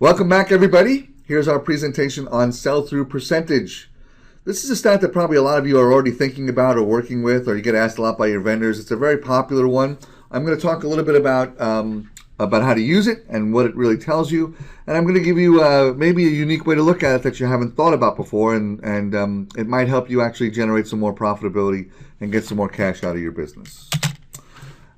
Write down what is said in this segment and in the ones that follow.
Welcome back, everybody. Here's our presentation on sell-through percentage. This is a stat that probably a lot of you are already thinking about or working with, or you get asked a lot by your vendors. It's a very popular one. I'm going to talk a little bit about how to use it and what it really tells you, and I'm going to give you maybe a unique way to look at it that you haven't thought about before, and it might help you actually generate some more profitability and get some more cash out of your business.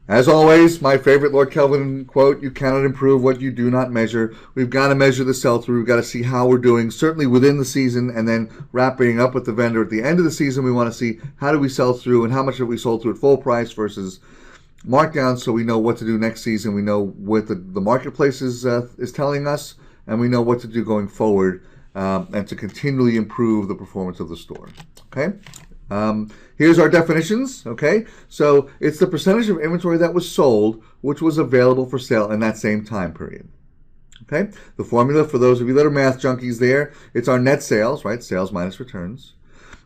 As always, my favorite Lord Kelvin quote, you cannot improve what you do not measure. We've got to measure the sell-through. We've got to see how we're doing, certainly within the season, and then wrapping up with the vendor at the end of the season. We want to see how do we sell through and how much have we sold through at full price versus markdown, so we know what to do next season. We know what the marketplace is telling us, and we know what to do going forward and to continually improve the performance of the store. Okay? Here's our definitions, okay? So it's the percentage of inventory that was sold which was available for sale in that same time period. Okay? The formula, for those of you that are math junkies there, it's our net sales, right? Sales minus returns.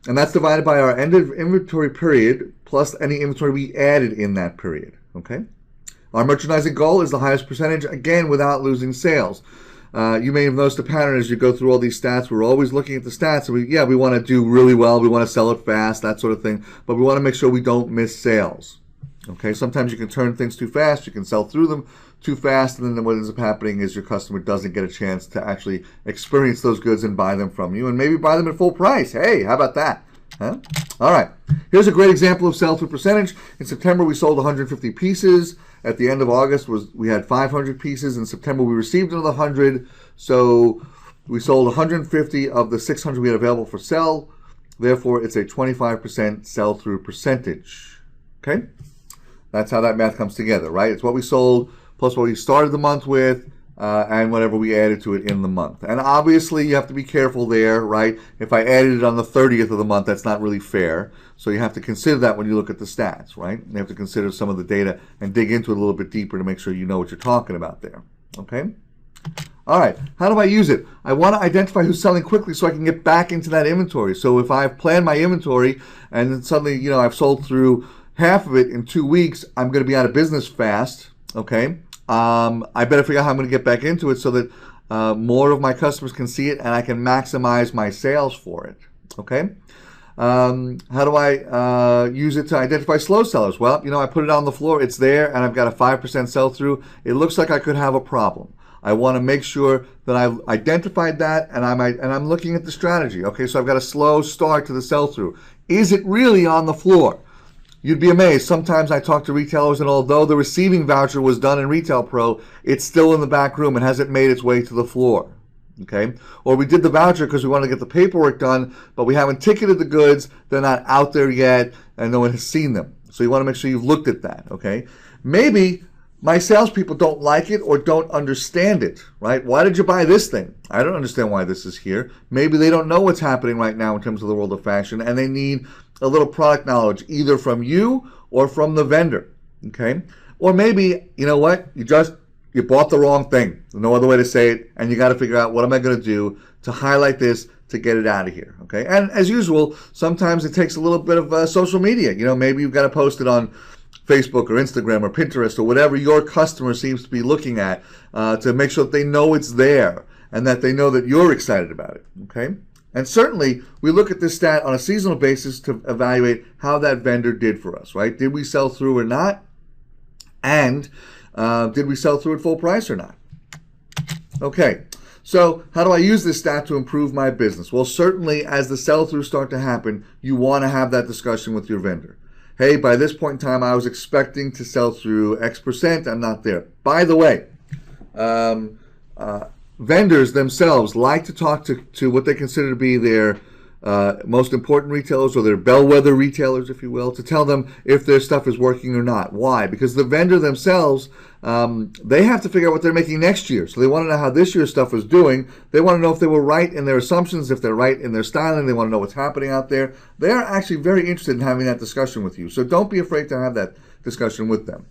And that's divided by our end of inventory period plus any inventory we added in that period, okay? Our merchandising goal is the highest percentage, again, without losing sales. You may have noticed a pattern as you go through all these stats. We're always looking at the stats. And we want to do really well. We want to sell it fast, that sort of thing. But we want to make sure we don't miss sales. Okay, sometimes you can turn things too fast. You can sell through them too fast. And then what ends up happening is your customer doesn't get a chance to actually experience those goods and buy them from you. And maybe buy them at full price. Hey, how about that? Huh? All right. Here's a great example of sell-through percentage. In September, we sold 150 pieces. At the end of August, we had 500 pieces. In September, we received another 100. So we sold 150 of the 600 we had available for sale. Therefore, it's a 25% sell-through percentage. Okay? That's how that math comes together, right? It's what we sold plus what we started the month with, and whatever we added to it in the month. And obviously, you have to be careful there, right? If I added it on the 30th of the month, that's not really fair. So you have to consider that when you look at the stats, right? You have to consider some of the data and dig into it a little bit deeper to make sure you know what you're talking about there, okay? All right, how do I use it? I want to identify who's selling quickly so I can get back into that inventory. So if I've planned my inventory and then suddenly, I've sold through half of it in 2 weeks, I'm going to be out of business fast, okay? I better figure out how I'm going to get back into it so that more of my customers can see it and I can maximize my sales for it, okay? How do I use it to identify slow sellers? Well, I put it on the floor, it's there, and I've got a 5% sell-through. It looks like I could have a problem. I want to make sure that I've identified that and I'm looking at the strategy. Okay, so I've got a slow start to the sell-through. Is it really on the floor? You'd be amazed. Sometimes I talk to retailers, and although the receiving voucher was done in Retail Pro, it's still in the back room and hasn't made its way to the floor. Okay? Or we did the voucher because we want to get the paperwork done, but we haven't ticketed the goods. They're not out there yet, and no one has seen them. So you want to make sure you've looked at that. Okay? Maybe my salespeople don't like it or don't understand it, right? Why did you buy this thing? I don't understand why this is here. Maybe they don't know what's happening right now in terms of the world of fashion, and they need a little product knowledge, either from you or from the vendor, okay? Or maybe, you know what? You bought the wrong thing. There's no other way to say it, and you got to figure out what am I going to do to highlight this to get it out of here, okay? And as usual, sometimes it takes a little bit of social media. Maybe you've got to post it on Facebook or Instagram or Pinterest or whatever your customer seems to be looking at to make sure that they know it's there and that they know that you're excited about it, okay? And certainly, we look at this stat on a seasonal basis to evaluate how that vendor did for us, right? Did we sell through or not? And did we sell through at full price or not? Okay, so how do I use this stat to improve my business? Well, certainly, as the sell-throughs start to happen, you want to have that discussion with your vendor. Hey, by this point in time, I was expecting to sell through X percent. I'm not there. By the way, vendors themselves like to talk to what they consider to be their most important retailers or their bellwether retailers, if you will, to tell them if their stuff is working or not. Why? Because the vendor themselves, they have to figure out what they're making next year. So they want to know how this year's stuff is doing. They want to know if they were right in their assumptions, if they're right in their styling. They want to know what's happening out there. They're actually very interested in having that discussion with you. So don't be afraid to have that discussion with them.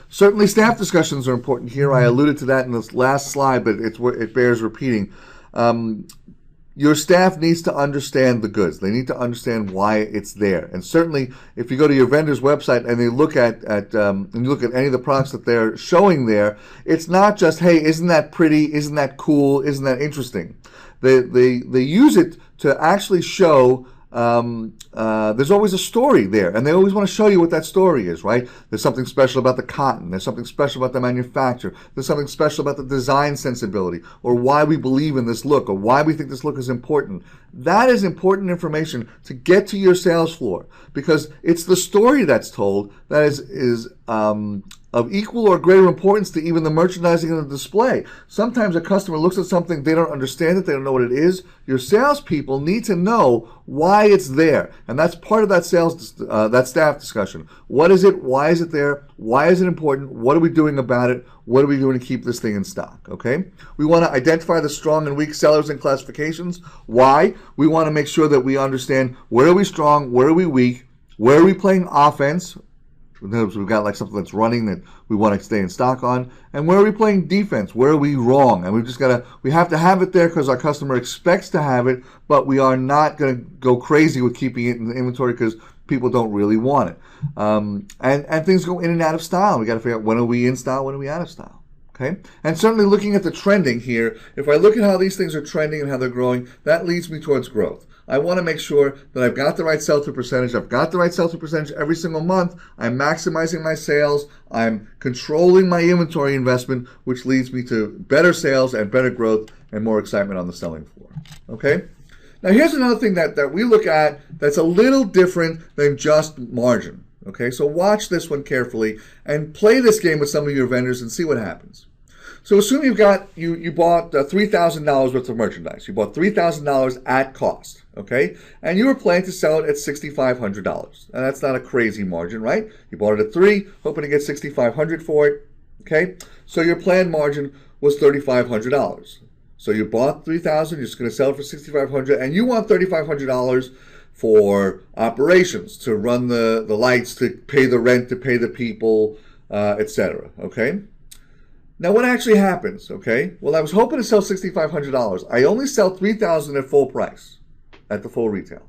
Certainly staff discussions are important here. I alluded to that in this last slide, but it bears repeating. your staff needs to understand the goods. They need to understand why it's there. And certainly, if you go to your vendor's website and they look at and you look at any of the products that they're showing there, it's not just, hey, isn't that pretty? Isn't that cool? Isn't that interesting? They use it to actually show. There's always a story there, and they always want to show you what that story is, right? There's something special about the cotton. There's something special about the manufacturer. There's something special about the design sensibility, or why we believe in this look, or why we think this look is important. That is important information to get to your sales floor, because it's the story that's told that is of equal or greater importance to even the merchandising and the display. Sometimes a customer looks at something, they don't understand it, they don't know what it is. Your salespeople need to know why it's there, and that's part of that that staff discussion. What is it? Why is it there? Why is it important? What are we doing about it? What are we doing to keep this thing in stock? Okay? We want to identify the strong and weak sellers and classifications. Why? We want to make sure that we understand where are we strong, where are we weak, where are we playing offense. We've got like something that's running that we want to stay in stock on, and where are we playing defense? Where are we wrong? And we have to have it there because our customer expects to have it, but we are not going to go crazy with keeping it in the inventory because people don't really want it. And things go in and out of style. We got to figure out when are we in style, when are we out of style. Okay? And certainly looking at the trending here, if I look at how these things are trending and how they're growing, that leads me towards growth. I want to make sure that I've got the right sell-through percentage. I've got the right sell-through percentage every single month. I'm maximizing my sales. I'm controlling my inventory investment, which leads me to better sales and better growth and more excitement on the selling floor. Okay? Now here's another thing that we look at that's a little different than just margin. Okay? So watch this one carefully and play this game with some of your vendors and see what happens. So assume you bought $3,000 worth of merchandise. You bought $3,000 at cost, okay? And you were planning to sell it at $6,500. And that's not a crazy margin, right? You bought it at $3,000, hoping to get $6,500 for it, okay? So your planned margin was $3,500. So you bought $3,000, you're just going to sell it for $6,500, and you want $3,500 for operations, to run the lights, to pay the rent, to pay the people, etc., okay? Now, what actually happens, okay? Well, I was hoping to sell $6,500. I only sell $3,000 at full price, at the full retail,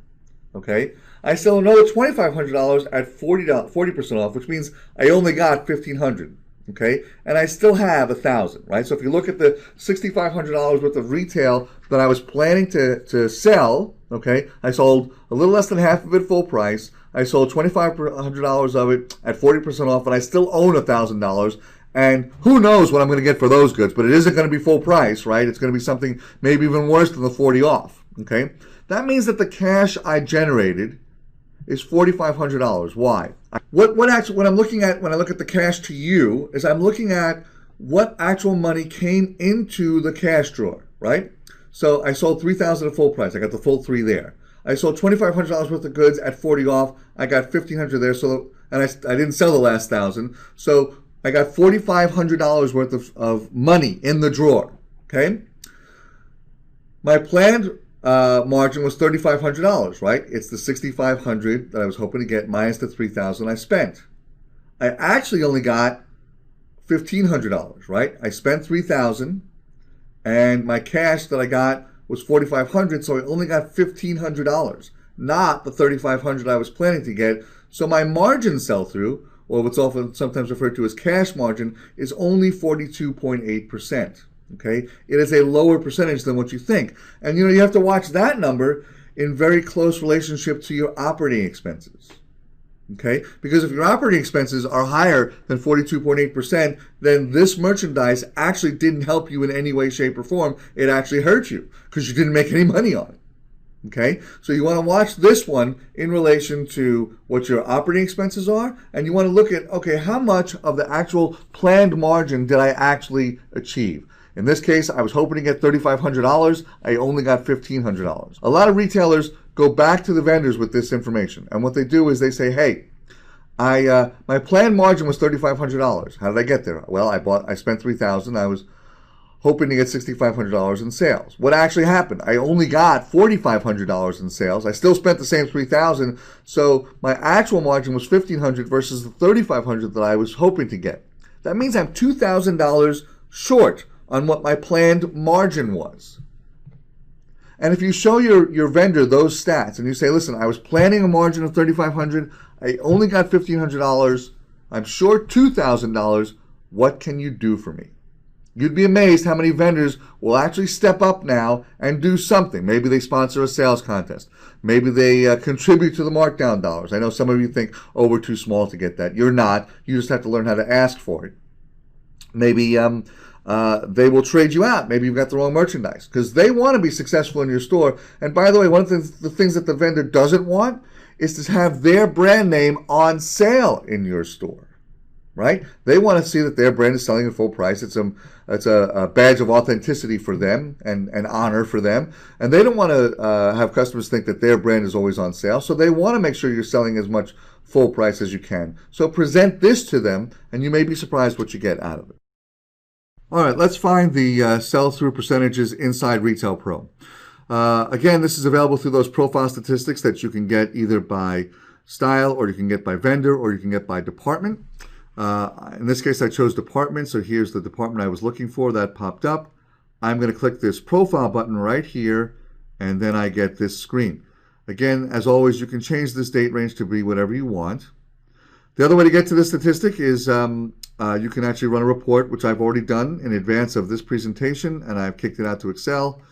okay? I sell another $2,500 at 40% off, which means I only got $1,500, okay? And I still have $1,000, right? So if you look at the $6,500 worth of retail that I was planning to sell, okay, I sold a little less than half of it full price. I sold $2,500 of it at 40% off, and I still own $1,000. And who knows what I'm going to get for those goods, but it isn't going to be full price, right? It's going to be something maybe even worse than the 40 off, okay? That means that the cash I generated is $4,500. Why? What I'm looking at when I look at the cash to you is I'm looking at what actual money came into the cash drawer, right? So I sold $3,000 at full price. I got the full 3 there. I sold $2,500 worth of goods at 40 off. I got $1,500 there. So, and I didn't sell the last 1,000. So I got $4,500 worth of money in the drawer, okay? My planned margin was $3,500, right? It's the $6,500 that I was hoping to get minus the $3,000 I spent. I actually only got $1,500, right? I spent $3,000, and my cash that I got was $4,500, so I only got $1,500, not the $3,500 I was planning to get. So my margin sell-through, or what's often sometimes referred to as cash margin, is only 42.8%. Okay, it is a lower percentage than what you think, and you have to watch that number in very close relationship to your operating expenses. Okay, because if your operating expenses are higher than 42.8%, then this merchandise actually didn't help you in any way, shape, or form. It actually hurt you because you didn't make any money on it. Okay, so you want to watch this one in relation to what your operating expenses are, and you want to look at, okay, how much of the actual planned margin did I actually achieve? In this case, I was hoping to get $3,500. I only got $1,500. A lot of retailers go back to the vendors with this information, and what they do is they say, hey, my planned margin was $3,500. How did I get there? Well, I spent $3,000. I was hoping to get $6,500 in sales. What actually happened? I only got $4,500 in sales. I still spent the same $3,000, so my actual margin was $1,500 versus the $3,500 that I was hoping to get. That means I'm $2,000 short on what my planned margin was. And if you show your vendor those stats and you say, listen, I was planning a margin of $3,500, I only got $1,500, I'm short $2,000, what can you do for me? You'd be amazed how many vendors will actually step up now and do something. Maybe they sponsor a sales contest. Maybe they contribute to the markdown dollars. I know some of you think, oh, we're too small to get that. You're not. You just have to learn how to ask for it. Maybe they will trade you out. Maybe you've got the wrong merchandise because they want to be successful in your store. And by the way, one of the things that the vendor doesn't want is to have their brand name on sale in your store. Right? They want to see that their brand is selling at full price. It's a badge of authenticity for them and honor for them. And they don't want to have customers think that their brand is always on sale. So they want to make sure you're selling as much full price as you can. So present this to them, and you may be surprised what you get out of it. All right, let's find the sell-through percentages inside Retail Pro. Again, this is available through those profile statistics that you can get either by style, or you can get by vendor, or you can get by department. In this case, I chose department, so here's the department I was looking for. That popped up. I'm going to click this profile button right here, and then I get this screen. Again, as always, you can change this date range to be whatever you want. The other way to get to this statistic is you can actually run a report, which I've already done in advance of this presentation, and I've kicked it out to Excel.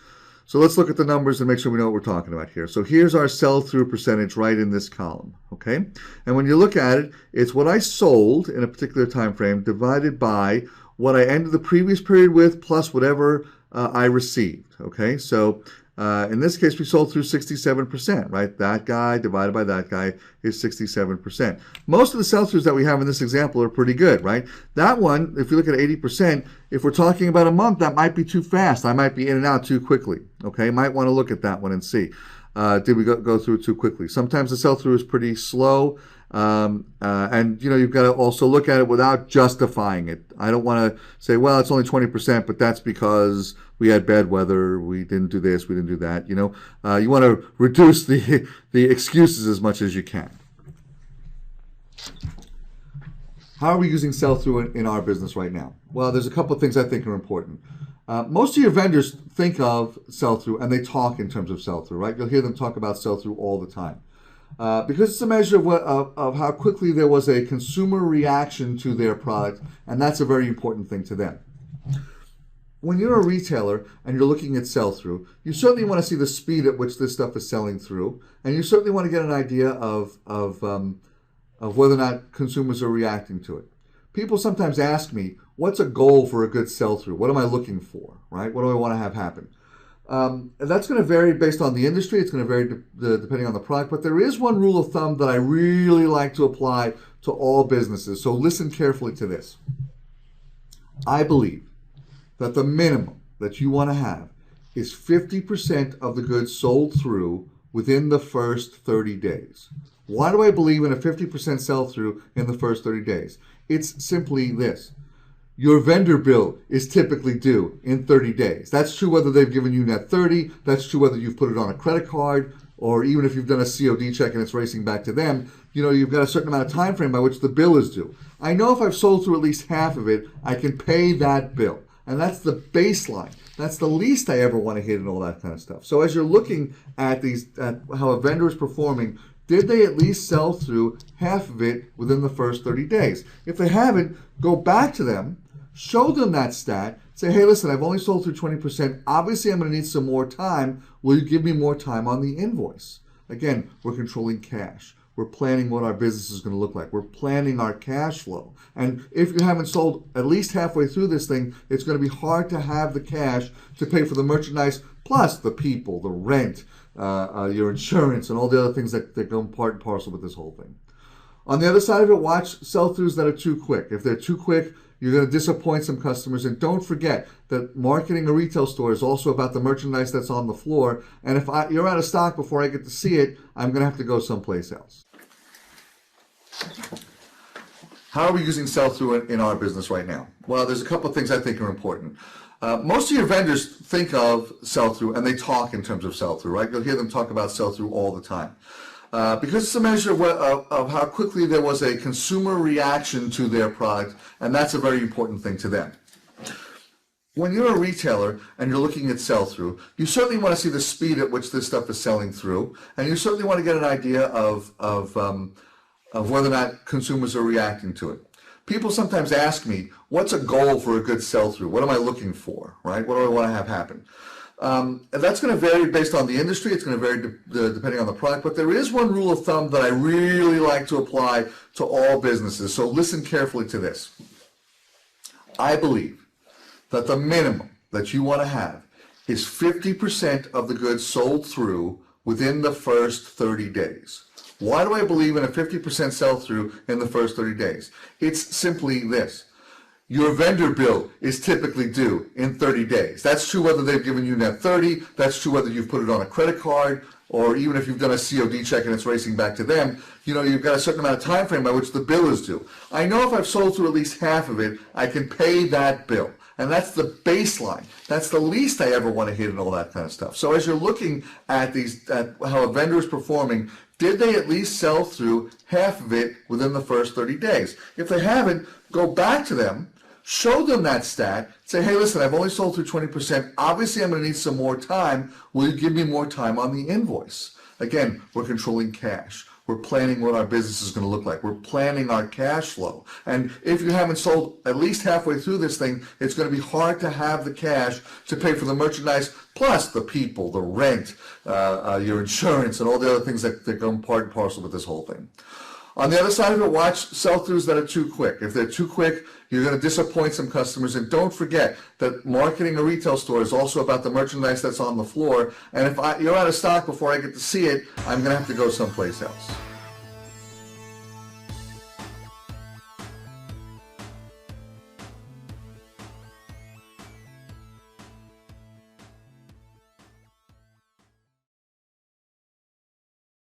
So let's look at the numbers and make sure we know what we're talking about here. So here's our sell-through percentage right in this column, okay? And when you look at it, it's what I sold in a particular time frame divided by what I ended the previous period with plus whatever I received, okay? So in this case, we sold through 67%, right? That guy divided by that guy is 67%. Most of the sell-throughs that we have in this example are pretty good, right? That one, if you look at 80%, if we're talking about a month, that might be too fast. I might be in and out too quickly, okay? Might want to look at that one and see. Did we go through it too quickly? Sometimes the sell-through is pretty slow, and you know, you've got to also look at it without justifying it. I don't want to say, well, it's only 20%, but that's because we had bad weather, we didn't do this, we didn't do that. You know, you want to reduce the excuses as much as you can. How are we using sell-through in our business right now? Well, there's a couple of things I think are important. Most of your vendors think of sell-through and they talk in terms of sell-through, right? You'll hear them talk about sell-through all the time. Because it's a measure of how quickly there was a consumer reaction to their product, and that's a very important thing to them. When you're a retailer and you're looking at sell-through, you certainly want to see the speed at which this stuff is selling through, and you certainly want to get an idea of whether or not consumers are reacting to it. People sometimes ask me, what's a goal for a good sell-through? What am I looking for, right? What do I want to have happen? And that's going to vary based on the industry. It's going to vary depending on the product. But there is one rule of thumb that I really like to apply to all businesses. So listen carefully to this. I believe that the minimum that you want to have is 50% of the goods sold through within the first 30 days. Why do I believe in a 50% sell-through in the first 30 days? It's simply this. Your vendor bill is typically due in 30 days. That's true whether they've given you net 30, that's true whether you've put it on a credit card, or even if you've done a COD check and it's racing back to them, you know, you've got a certain amount of time frame by which the bill is due. I know if I've sold through at least half of it, I can pay that bill. And that's the baseline. That's the least I ever want to hit and all that kind of stuff. So as you're looking at at how a vendor is performing, did they at least sell through half of it within the first 30 days? If they haven't, go back to them, show them that stat, say, hey, listen, I've only sold through 20%. Obviously, I'm going to need some more time. Will you give me more time on the invoice? Again, we're controlling cash. We're planning what our business is going to look like. We're planning our cash flow. And if you haven't sold at least halfway through this thing, it's going to be hard to have the cash to pay for the merchandise, plus the people, the rent, your insurance, and all the other things that go part and parcel with this whole thing. On the other side of it, watch sell-throughs that are too quick. If they're too quick, you're going to disappoint some customers. And don't forget that marketing a retail store is also about the merchandise that's on the floor. And if you're out of stock before I get to see it, I'm going to have to go someplace else. How are we using sell-through in our business right now? Well, there's a couple of things I think are important. Most of your vendors think of sell-through and they talk in terms of sell-through, right? You'll hear them talk about sell-through all the time. Because it's a measure of how quickly there was a consumer reaction to their product, and that's a very important thing to them. when you're a retailer and you're looking at sell-through, you certainly want to see the speed at which this stuff is selling through, and you certainly want to get an idea of whether or not consumers are reacting to it. People sometimes ask me, what's a goal for a good sell-through? What am I looking for, right? What do I want to have happen? And that's going to vary based on the industry. It's going to vary depending on the product. But there is one rule of thumb that I really like to apply to all businesses. So listen carefully to this. I believe that the minimum that you want to have is 50% of the goods sold through within the first 30 days. Why do I believe in a 50% sell-through in the first 30 days? It's simply this. Your vendor bill is typically due in 30 days. That's true whether they've given you net 30, that's true whether you've put it on a credit card, or even if you've done a COD check and it's racing back to them, you've got a certain amount of time frame by which the bill is due. I know if I've sold through at least half of it, I can pay that bill. And that's the baseline. That's the least I ever want to hit and all that kind of stuff. So as you're looking at how a vendor is performing, did they at least sell through half of it within the first 30 days? If they haven't, go back to them, show them that stat, say, hey, listen, I've only sold through 20%. Obviously, I'm going to need some more time. Will you give me more time on the invoice? Again, we're controlling cash. We're planning what our business is going to look like. We're planning our cash flow. And if you haven't sold at least halfway through this thing, it's going to be hard to have the cash to pay for the merchandise, plus the people, the rent, your insurance, and all the other things that come part and parcel with this whole thing. On the other side of it, watch sell-throughs that are too quick. If they're too quick, you're going to disappoint some customers. And don't forget that marketing a retail store is also about the merchandise that's on the floor. And if you're out of stock before I get to see it, I'm going to have to go someplace else.